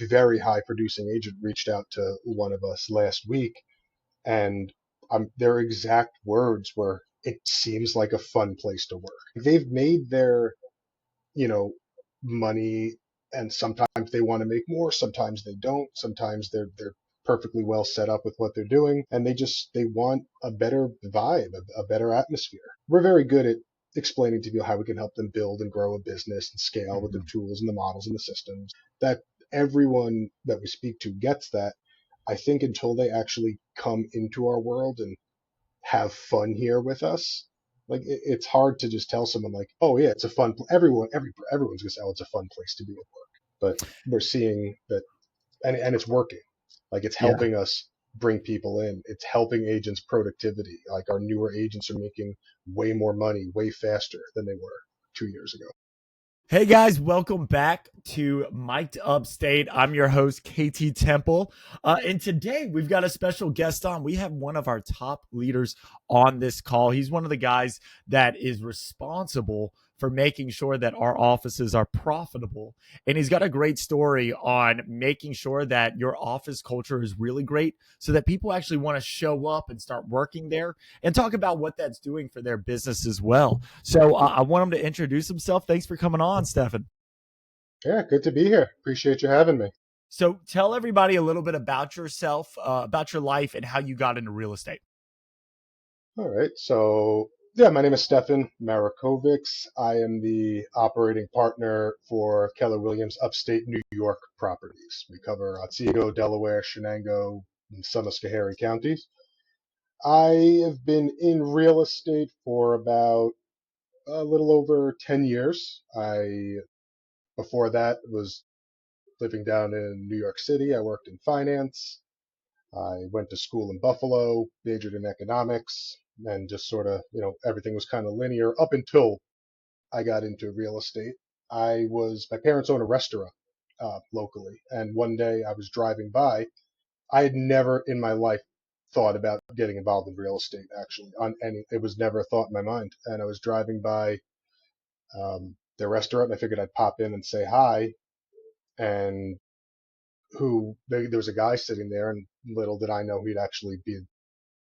very high producing agent reached out to one of us last week, and their exact words were, "It seems like a fun place to work." They've made their, you know, money, and sometimes they want to make more, sometimes they don't, sometimes they're perfectly well set up with what they're doing, and they want a better vibe, a better atmosphere. We're very good at explaining to people how we can help them build and grow a business and scale with the Mhm. tools and the models and the systems. That everyone that we speak to gets that. I think until they actually come into our world and have fun here with us, like it's hard to just tell someone like, "Oh yeah, it's a fun." Everyone's gonna say, "Oh, it's a fun place to be at work," but we're seeing that, and it's working. Like it's Yeah. helping us bring people in. It's helping agents' productivity. Like our newer agents are making way more money, way faster than they were 2 years ago. Hey guys, welcome back to Mic'd Upstate. I'm your host, KT Temple. And today we've got a special guest on. We have one of our top leaders on this call. He's one of the guys that is responsible for making sure that our offices are profitable. And he's got a great story on making sure that your office culture is really great so that people actually want to show up and start working there, and talk about what that's doing for their business as well. So I want him to introduce himself. Thanks for coming on, Stefan. Yeah, good to be here. Appreciate you having me. So tell everybody a little bit about yourself, about your life, and how you got into real estate. All right. So, yeah, my name is Stefan Marikovics. I am the operating partner for Keller Williams Upstate New York properties. We cover Otsego, Delaware, Shenango, and some of Schoharie counties. I have been in real estate for about a little over 10 years. Before that, was living down in New York City. I worked in finance. I went to school in Buffalo, majored in economics, and just sort of, everything was kind of linear up until I got into real estate. My parents own a restaurant locally, and one day I was driving by. I had never in my life thought about getting involved in real estate, actually, it was never a thought in my mind. And I was driving by their restaurant, and I figured I'd pop in and say hi. And there was a guy sitting there, and little did I know he'd actually be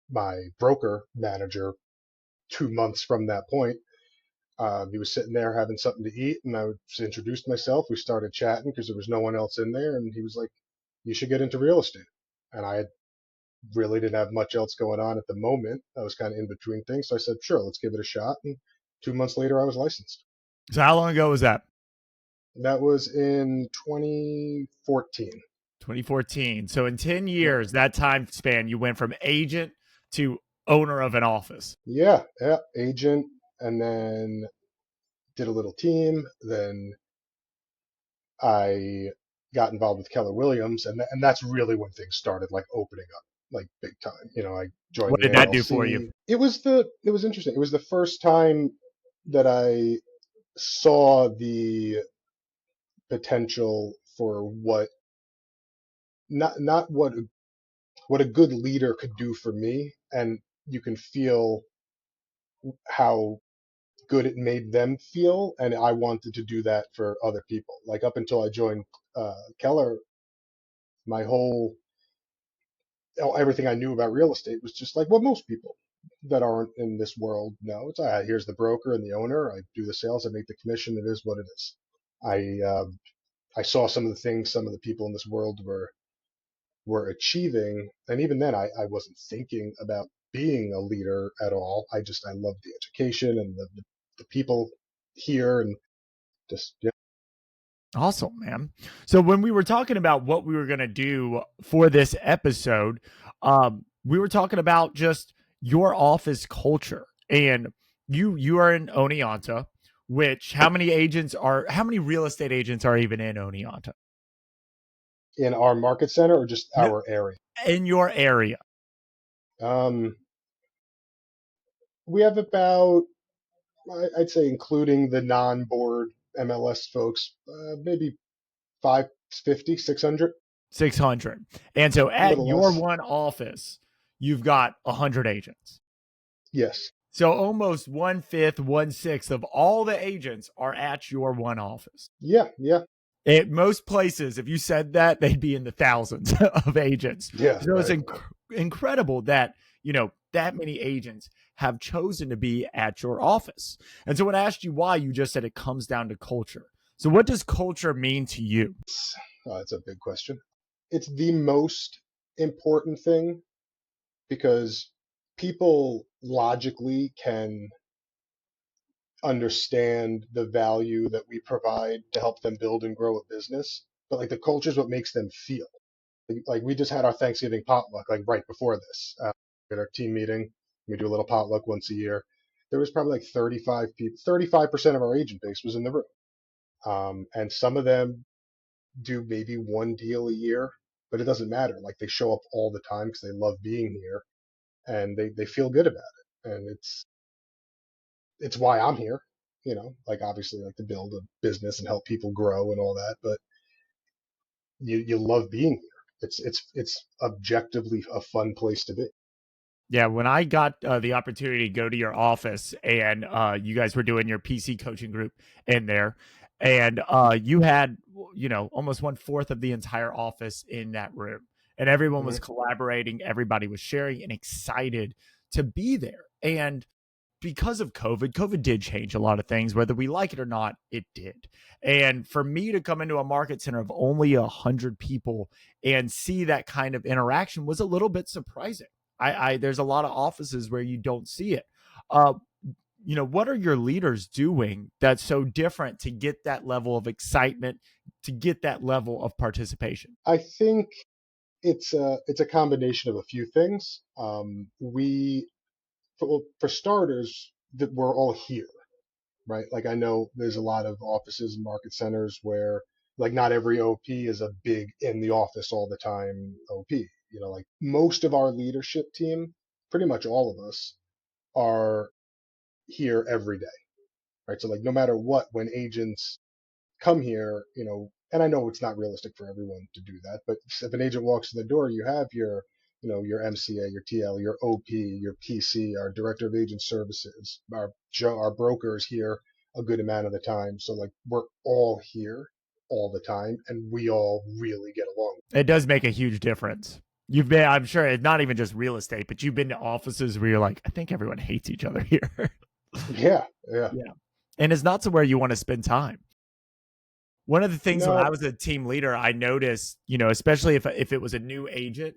my broker manager 2 months from that point. He was sitting there having something to eat, and I just introduced myself. We started chatting because there was no one else in there, and he was like, "You should get into real estate." And I really didn't have much else going on at the moment. I was kind of in between things, so I said, "Sure, let's give it a shot." And 2 months later, I was licensed. So how long ago was that? That was in 2014. 2014. So in 10 Yeah, years, that time span, you went from agent to owner of an office. yeah, agent, and then did a little team. Then I got involved with Keller Williams, and that's really when things started like opening up like big time. I joined What the did that do for you? ALC. It was interesting. It was the first time that I saw the potential for not what a good leader could do for me, and you can feel how good it made them feel, and I wanted to do that for other people. Like up until I joined Keller, my whole everything I knew about real estate was just like what most people that aren't in this world know. It's here's the broker and the owner. I do the sales. I make the commission. It is what it is. I saw some of the things some of the people in this world were achieving, and even then, I wasn't thinking about being a leader at all. I loved the education and the people here, and just yeah. Awesome, man. So when we were talking about what we were going to do for this episode, we were talking about just your office culture. And you are in Oneonta, which how many real estate agents are even in Oneonta? In our market center or just No, our area. in your area. Um, we have about, I'd say, including the non-board MLS folks, maybe 550, 600, 600. And so a at little your less. one office, you've got 100 agents. Yes. So almost 1/5, 1/6 of all the agents are at your one office. Yeah. Yeah. At most places, if you said that, they'd be in the thousands of agents. Yeah, So it's right. incredible that, that many agents have chosen to be at your office. And so when I asked you why, you just said it comes down to culture. So what does culture mean to you? That's a big question. It's the most important thing because people logically can understand the value that we provide to help them build and grow a business, but like the culture is what makes them feel. Like we just had our Thanksgiving potluck like right before this. At our team meeting, we do a little potluck once a year. There was probably like 35 people. 35% of our agent base was in the room, and some of them do maybe one deal a year, but it doesn't matter. Like they show up all the time because they love being here and they feel good about it, and it's why I'm here. Like obviously like to build a business and help people grow and all that, but you love being here. It's objectively a fun place to be. Yeah, when I got the opportunity to go to your office and you guys were doing your PC coaching group in there, and you had, almost 1/4 of the entire office in that room, and everyone was Hmm. collaborating, everybody was sharing and excited to be there. And because of COVID did change a lot of things, whether we like it or not, it did. And for me to come into a market center of only 100 people and see that kind of interaction was a little bit surprising. I there's a lot of offices where you don't see it. Uh, what are your leaders doing that's so different to get that level of excitement, to get that level of participation? I think it's a combination of a few things. We for starters that we're all here, right? Like I know there's a lot of offices and market centers where like not every OP is a big in the office all the time OP. Like most of our leadership team, pretty much all of us, are here every day, right? So like no matter what, when agents come here, and I know it's not realistic for everyone to do that, but if an agent walks in the door, you have your MCA, your TL, your OP, your PC, our director of agent services, our brokers here a good amount of the time. So like we're all here all the time, and we all really get along. It does make a huge difference. You've been, I'm sure it's not even just real estate, but you've been to offices where you're like, I think everyone hates each other here. Yeah, yeah. Yeah. And it's not to where you want to spend time. One of the things when I No. was a team leader, I noticed, especially if it was a new agent,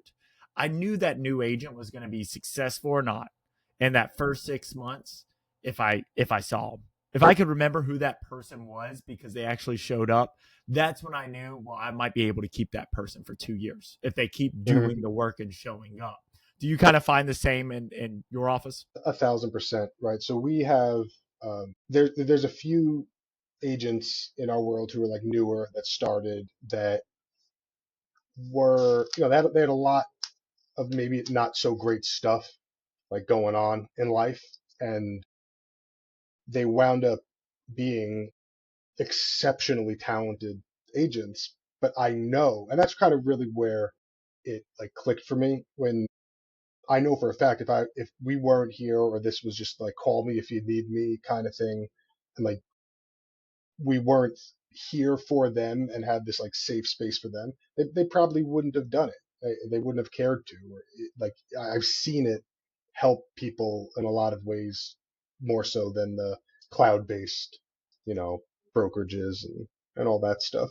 I knew that new agent was going to be successful or not in that first 6 months if I saw them. If I could remember who that person was because they actually showed up, that's when I knew, well, I might be able to keep that person for 2 years if they keep Mhm. doing the work and showing up. Do you kind of find the same in your office? 1,000%, right? So we have there's a few agents in our world who are like newer that started that were they had a lot of maybe not so great stuff like going on in life, and they wound up being exceptionally talented agents. But I know, and that's kind of really where it like clicked for me when I know for a fact if we weren't here or this was just like call me if you need me kind of thing, and like we weren't here for them and had this like safe space for them, they probably wouldn't have done it. They wouldn't have cared to. Like I've seen it help people in a lot of ways more so than the cloud-based, you know, brokerages and all that stuff.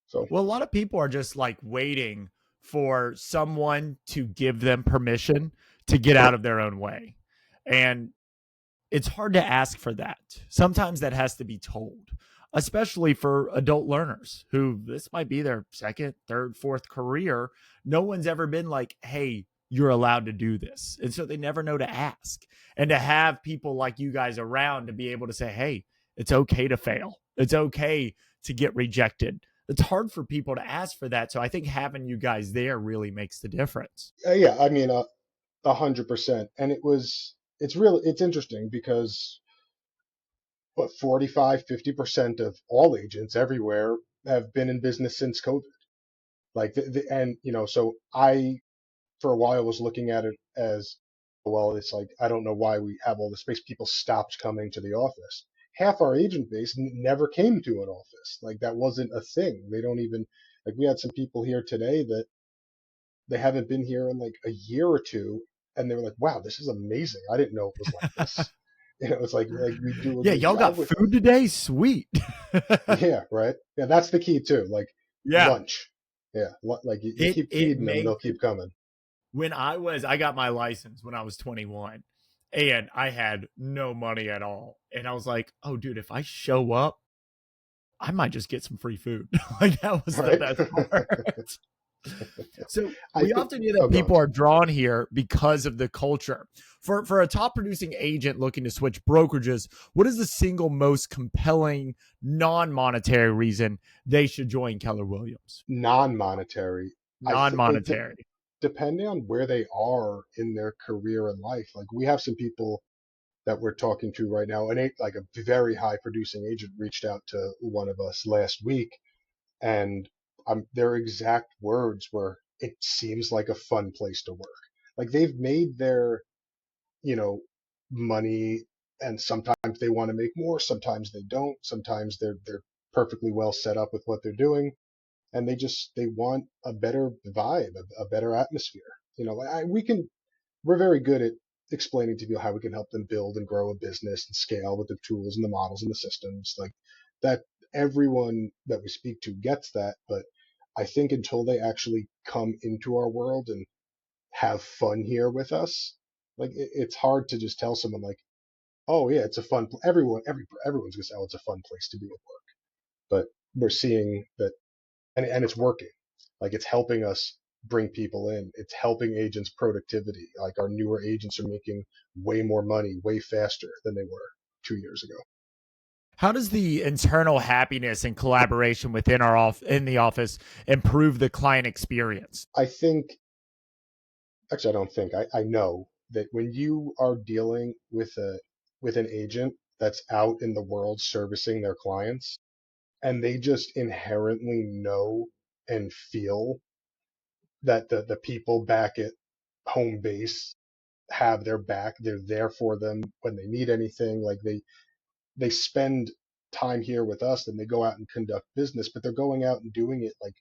So Well, a lot of people are just like waiting for someone to give them permission to get out of their own way. And it's hard to ask for that. Sometimes that has to be told, especially for adult learners who this might be their second, third, fourth career. No one's ever been like, hey, you're allowed to do this. And so they never know to ask. And to have people like you guys around to be able to say, hey, it's okay to fail. It's okay to get rejected. It's hard for people to ask for that. So I think having you guys there really makes the difference. yeah, I mean, 100%. And it's interesting because what 45-50% of all agents everywhere have been in business since COVID. Like and so I for a while was looking at it as well. It's like I don't know why we have all this space. People stopped coming to the office. half our agent base never came to an office. Like that wasn't a thing. They don't even like we had some people here today that they haven't been here in like a year or two, and they were like, "Wow, this is amazing. I didn't know it was like this." You know, it's like we do a Yeah, good y'all got job with food them. today? Sweet. Yeah, right. Yeah, that's the key too. Like Yeah. lunch. Yeah, like you It keep it feeding them, makes they'll keep coming. when I got my license when I was 21 and I had no money at all. And I was like, "Oh dude, if I show up, I might just get some free food." Like that was the Right. best part. So I we think. often hear Oh, that go on. people are drawn here because of the culture. For a top producing agent looking to switch brokerages, what is the single most compelling non-monetary reason they should join Keller Williams? Non-monetary. I think Non-monetary. depending on where they are in their career and life. Like we have some people that we're talking to right now, and like a very high producing agent reached out to one of us last week, and their exact words were, "It seems like a fun place to work." Like they've made their, you know, money, and sometimes they want to make more, sometimes they don't, sometimes they're perfectly well set up with what they're doing, and they want a better vibe, a better atmosphere. You know, we're very good at explaining to people how we can help them build and grow a business and scale with the tools and the models and the systems like that. Everyone that we speak to gets that, but I think until they actually come into our world and have fun here with us, like it's hard to just tell someone like, oh yeah, it's a fun everyone's gonna say, oh, it's a fun place to be at work. But we're seeing that, and it's working. Like it's helping us bring people in. It's helping agents' productivity. Like our newer agents are making way more money, way faster than they were 2 years ago. How does the internal happiness and collaboration within in the office improve the client experience? I think, actually, I don't think, I know that when you are dealing with an agent that's out in the world servicing their clients, and they just inherently know and feel that the people back at home base have their back. They're there for them when they need anything. Like they spend time here with us and they go out and conduct business, but they're going out and doing it like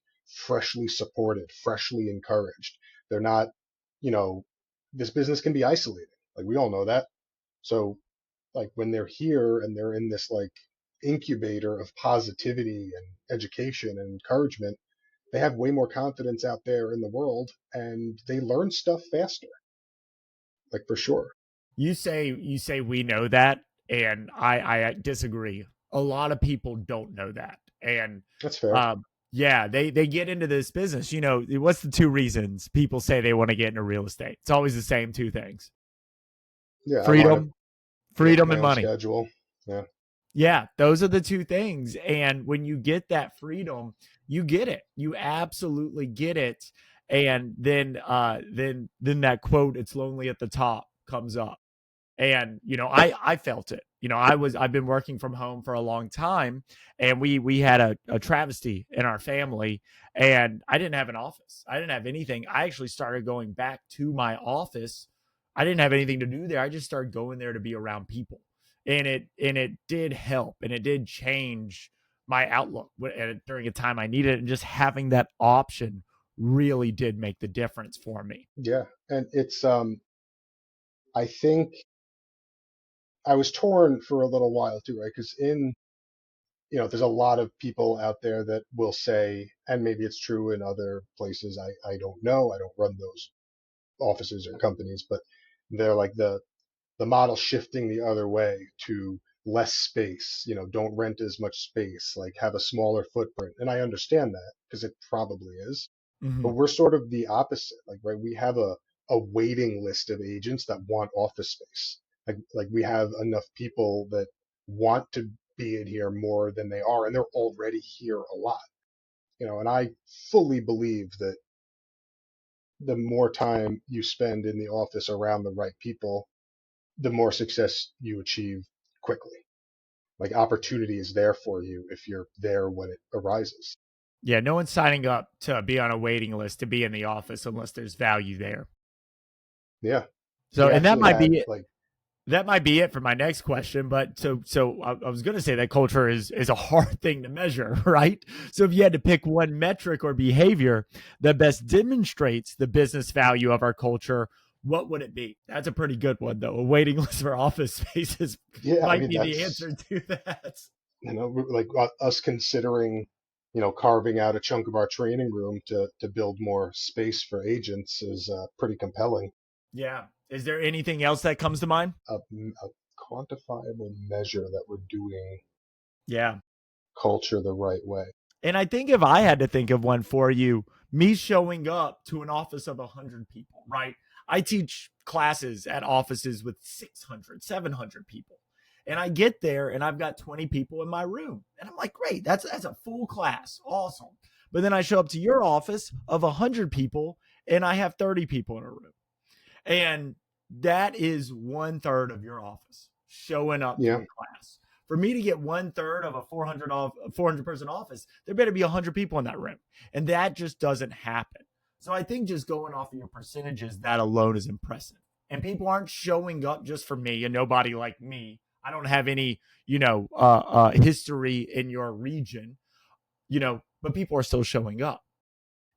freshly supported, freshly encouraged. They're not, you know, this business can be isolating. Like we all know that. So like when they're here and they're in this like incubator of positivity and education and encouragement, they have way more confidence out there in the world and they learn stuff faster, like for sure. You say we know that, and I disagree. A lot of people don't know that, and That's fair. um, yeah, they get into this business. You know, what's the two reasons people say they want to get into real estate? It's always the same two things: Yeah, I want to freedom, make freedom, my and own money. schedule. Yeah. Yeah, those are the two things. And when you get that freedom, you get it. You absolutely get it. And then that quote, "It's lonely at the top," comes up. And I felt it. I've been working from home for a long time, and we had a travesty in our family, and I didn't have an office. I didn't have anything. I actually started going back to my office. I didn't have anything to do there. I just started going there to be around people, and it did help, and it did change my outlook during a time I needed it, and just having that option really did make the difference for me. Yeah. And it's I think I was torn for a little while too, right? Because there's a lot of people out there that will say, and maybe it's true in other places, I don't know, I don't run those offices or companies, but they're like the model shifting the other way to less space, don't rent as much space, like have a smaller footprint. And I understand that because it probably is. But Mhm. we're sort of the opposite. Like, right, we have a waiting list of agents that want office space. Like we have enough people that want to be in here more than they are, and they're already here a lot. And I fully believe that the more time you spend in the office around the right people, the more success you achieve quickly. Like opportunity is there for you if you're there when it arises. Yeah, no one's signing up to be on a waiting list to be in the office unless there's value there. Yeah. So, We and that actually might had be it. like that might be it for my next question. But I was going to say that culture is a hard thing to measure, right? So if you had to pick one metric or behavior that best demonstrates the business value of our culture, what would it be? That's a pretty good one, though. A waiting list for office spaces Yeah, I might mean be the that's answer to that. like us considering carving out a chunk of our training room to build more space for agents is pretty compelling. Yeah. Is there anything else that comes to mind? A quantifiable measure that we're doing Yeah. culture the right way. And I think if I had to think of one for you, me showing up to an office of 100 people, right? I teach classes at offices with 600, 700 people. And I get there and I've got 20 people in my room. And I'm like, great, that's a full class. Awesome. But then I show up to your office of 100 people and I have 30 people in a room. And that is one third of your office showing up to Yeah, a class. For me to get one third of a 400 person office, there better be 100 people in that room. And that just doesn't happen. So I think just going off of your percentages, that alone is impressive. And people aren't showing up just for me and nobody like me. I don't have any, history in your region, but people are still showing up.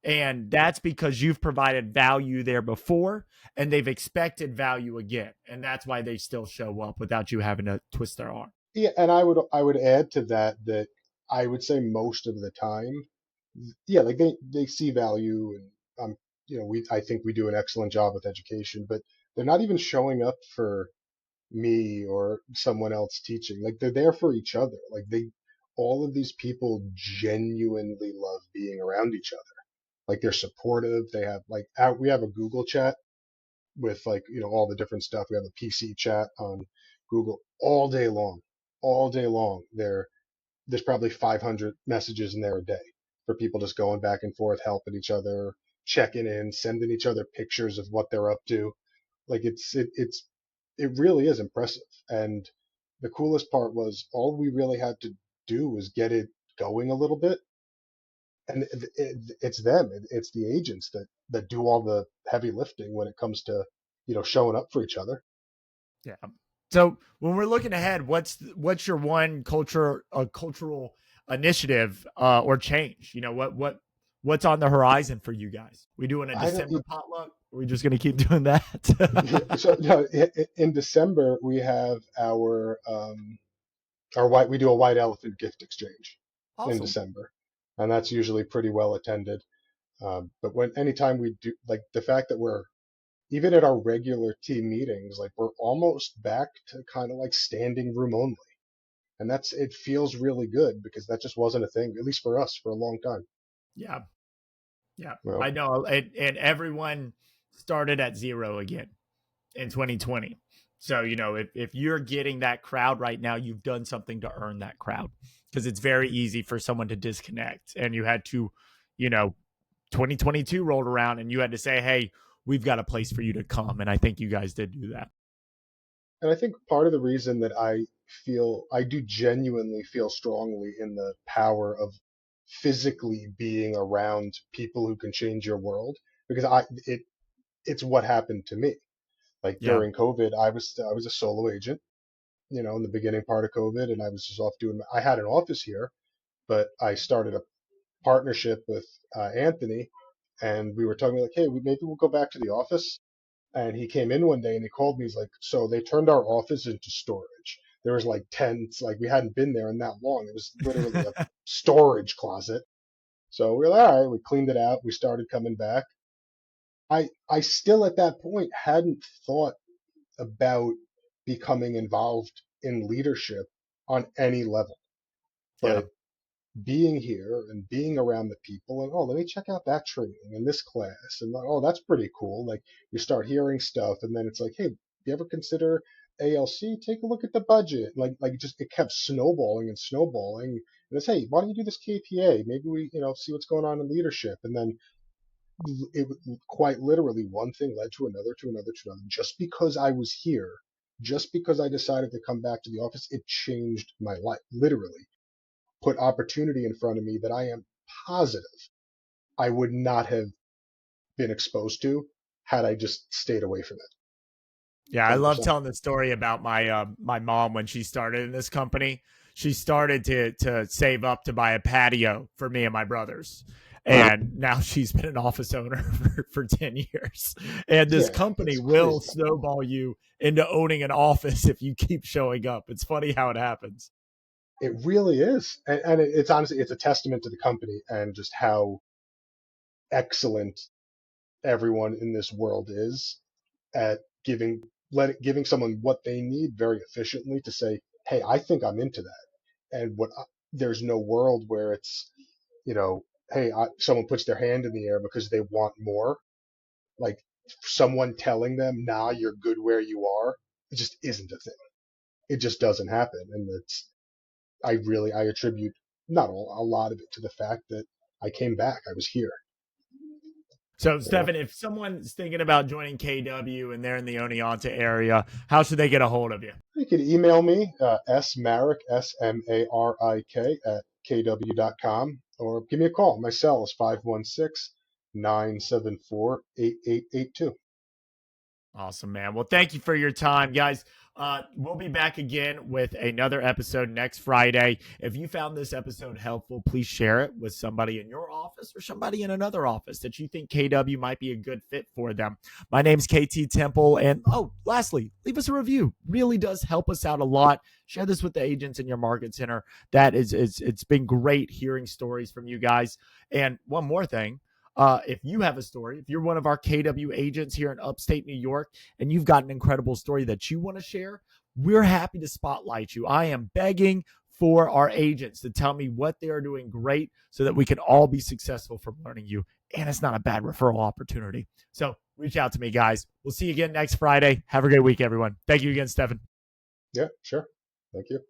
And that's because you've provided value there before and they've expected value again. And that's why they still show up without you having to twist their arm. yeah, and I would add to that I would say most of the time, yeah, like they see value, and we I think we do an excellent job with education, but they're not even showing up for me or someone else teaching. Like they're there for each other. Like all of these people genuinely love being around each other. Like they're supportive. They have we have a Google chat with all the different stuff. We have a PC chat on Google all day long. There's probably 500 messages in there a day for people just going back and forth, helping each other, checking in, sending each other pictures of what they're up to. Like it really is impressive. And the coolest part was all we really had to do was get it going a little bit, and it's them, it's the agents that do all the heavy lifting when it comes to showing up for each other. Yeah. So when we're looking ahead, what's your one cultural initiative or change? What's on the horizon for you guys? We doing a I don't. December potluck? Are we just gonna keep doing that? So no, in December we have our white we do a white elephant gift exchange in Awesome. December, and that's usually pretty well attended. But when anytime we do, like the fact that we're even at our regular team meetings, like we're almost back to kind of like standing room only. And it feels really good because that just wasn't a thing, at least for us, for a long time. Yeah. Yeah. Well, I know. And everyone started at zero again in 2020. So, if you're getting that crowd right now, you've done something to earn that crowd because it's very easy for someone to disconnect. And you had to, you know, 2022 rolled around and you had to say, hey, we've got a place for you to come. And I think you guys did do that. and I think part of the reason that I do genuinely feel strongly in the power of physically being around people who can change your world, because it's what happened to me. Like Yeah. during COVID, I was a solo agent, in the beginning part of COVID, and I was just off doing. I had an office here, but I started a partnership with Anthony, and we were talking like, hey, maybe we'll go back to the office. And he came in one day and he called me. He's like, so they turned our office into storage. There was like tents, like we hadn't been there in that long. It was literally a storage closet. So we were like, all right, we cleaned it out. We started coming back. I still at that point hadn't thought about becoming involved in leadership on any level. Yeah. But being here and being around the people, and oh, let me check out that training in this class, and oh, that's pretty cool. Like you start hearing stuff, and then it's like, hey, you ever consider ALC? Take a look at the budget. Like it kept snowballing and snowballing. And it's, hey, why don't you do this KPA? Maybe we see what's going on in leadership, and then it quite literally one thing led to another, to another, to another. Just because I was here, just because I decided to come back to the office, it changed my life. Literally put opportunity in front of me that I am positive I would not have been exposed to had I just stayed away from it. Yeah, I love 100%. telling the story about my mom when she started in this company. She started to save up to buy a patio for me and my brothers. And now she's been an office owner for 10 years. And this Yeah, company it's will crazy. snowball you into owning an office if you keep showing up. It's funny how it happens. It really is, and it's honestly it's a testament to the company and just how excellent everyone in this world is at giving someone what they need very efficiently to say, hey, I think I'm into that. And there's no world where it's, you know, hey, someone puts their hand in the air because they want more. Like someone telling them, nah, you're good where you are. It just isn't a thing. It just doesn't happen. And I attribute not a lot of it to the fact that I came back. I was here. So, You know, Stefan, if someone's thinking about joining KW and they're in the Oneonta area, how should they get a hold of you? you could email me, smarik, SMARIK, at kw.com, or give me a call. My cell is 516-974-8882. Awesome, man. Well, thank you for your time, guys. We'll be back again with another episode next Friday. If you found this episode helpful, please share it with somebody in your office or somebody in another office that you think KW might be a good fit for them. My name's KT Temple. And lastly, leave us a review. Really does help us out a lot. Share this with the agents in your market center. It's been great hearing stories from you guys. And one more thing. If you have a story, if you're one of our KW agents here in upstate New York and you've got an incredible story that you want to share, we're happy to spotlight you. I am begging for our agents to tell me what they are doing great so that we can all be successful from learning you. And it's not a bad referral opportunity. So reach out to me, guys. We'll see you again next Friday. Have a great week, everyone. Thank you again, Stefan. Yeah, sure. Thank you.